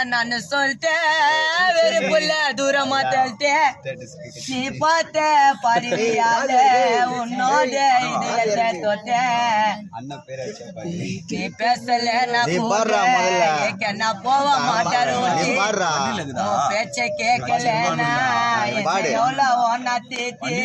நான் சொல்லிட்டேன் வேறு புள்ள தூரமா தள்ளிட்டேன் நீ பார்த்த பரியாத உன்னோட இது தொட்டேன் நீ பேசல நான் போக மாட்டாரு பேச்ச கேட்கலன்னா எவ்வளோ ஒன்னா தேத்தி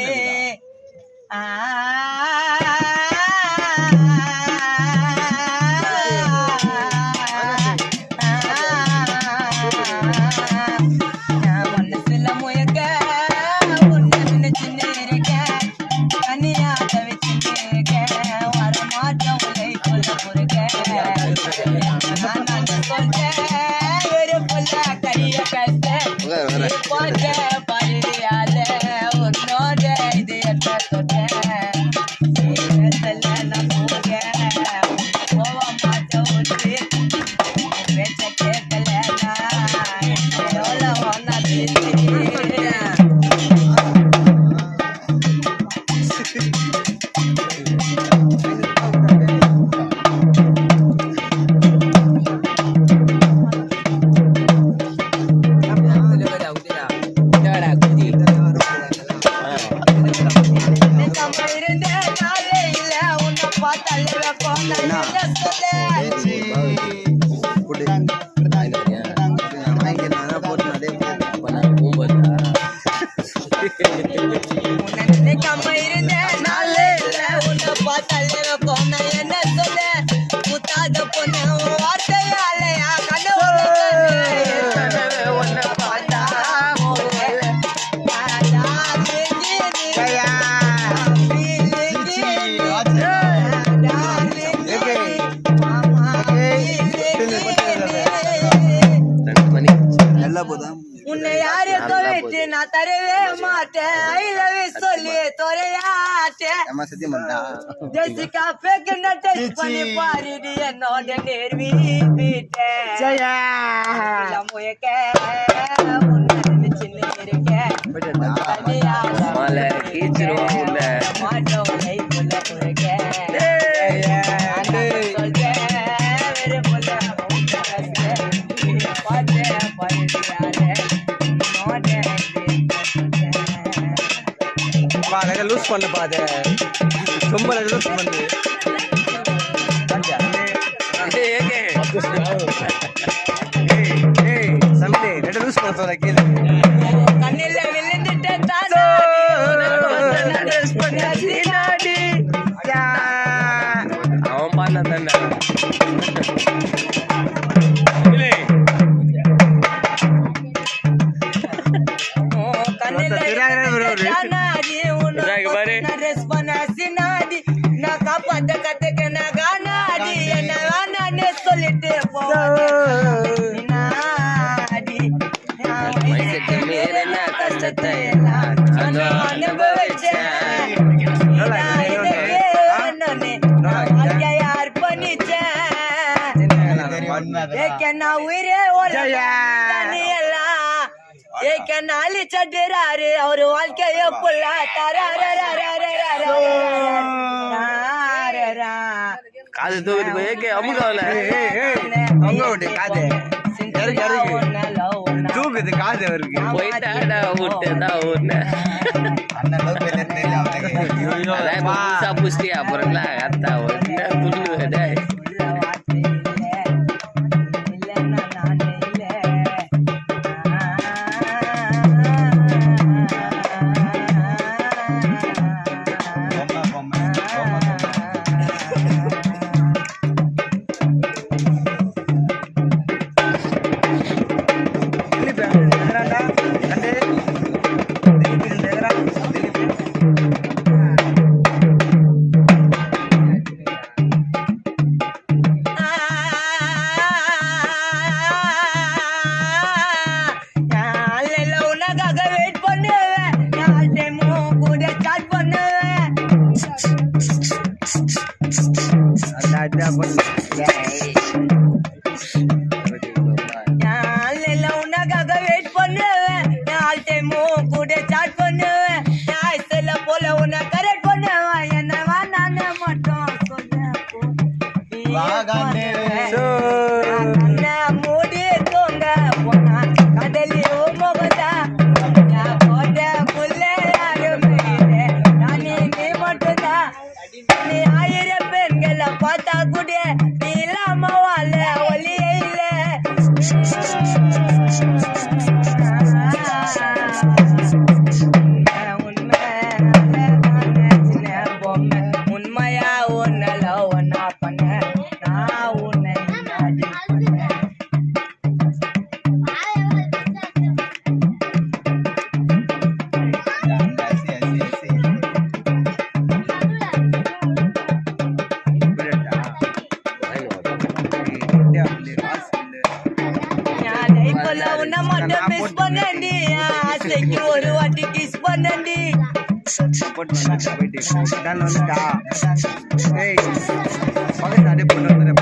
உன்னை யாரு தொலைச்சு நான் தரவே மாட்டேன் சொல்லி தொலையாட்டேன் ஜெசிகா பேக்கு டச் பண்ணி பாருடி என்னோட நேர்வி முயக்க உன்னை சின்ன இருக்கேன் லூஸ் பண்ணு பாத ரொம்ப லூஸ் பண்ணு சமீனே ரெண்டு லூஸ் பண்ண சொல்ற கேளு கண்ணில விழுந்துட்டே அவன் பாடின தானே சொல்லிட்டு கஷ்டத்தை யார் பண்ணிச்சேன் உயிரே நாளி சட்டுறாரு அவரு வாழ்க்கைய புள்ள காது தூக்கிட்டு போய் அமுகாவல காது தூக்குது காது அவருக்கு போயிட்டாடா விட்டுதான் ஒண்ணு புஷ்டி அப்புறம் அத்தா ஒண்ணு துள்ளு உண்மையா ஒன்னல ஒன்னா பண்ண நான் உன்னை நாடி பண்ணேன். நான் லைஃப்ல உன்னை மட்டும் மிஸ் பண்ணேன்டி, ஆசைக்கு ஒரு வாட்டி கிஸ் பண்ணேன்டி. போட்டு வந்துட்டா போயிட்டு வந்துட்டா ஏய் பக்கத்து அடி போட்டு வந்துடுறேன்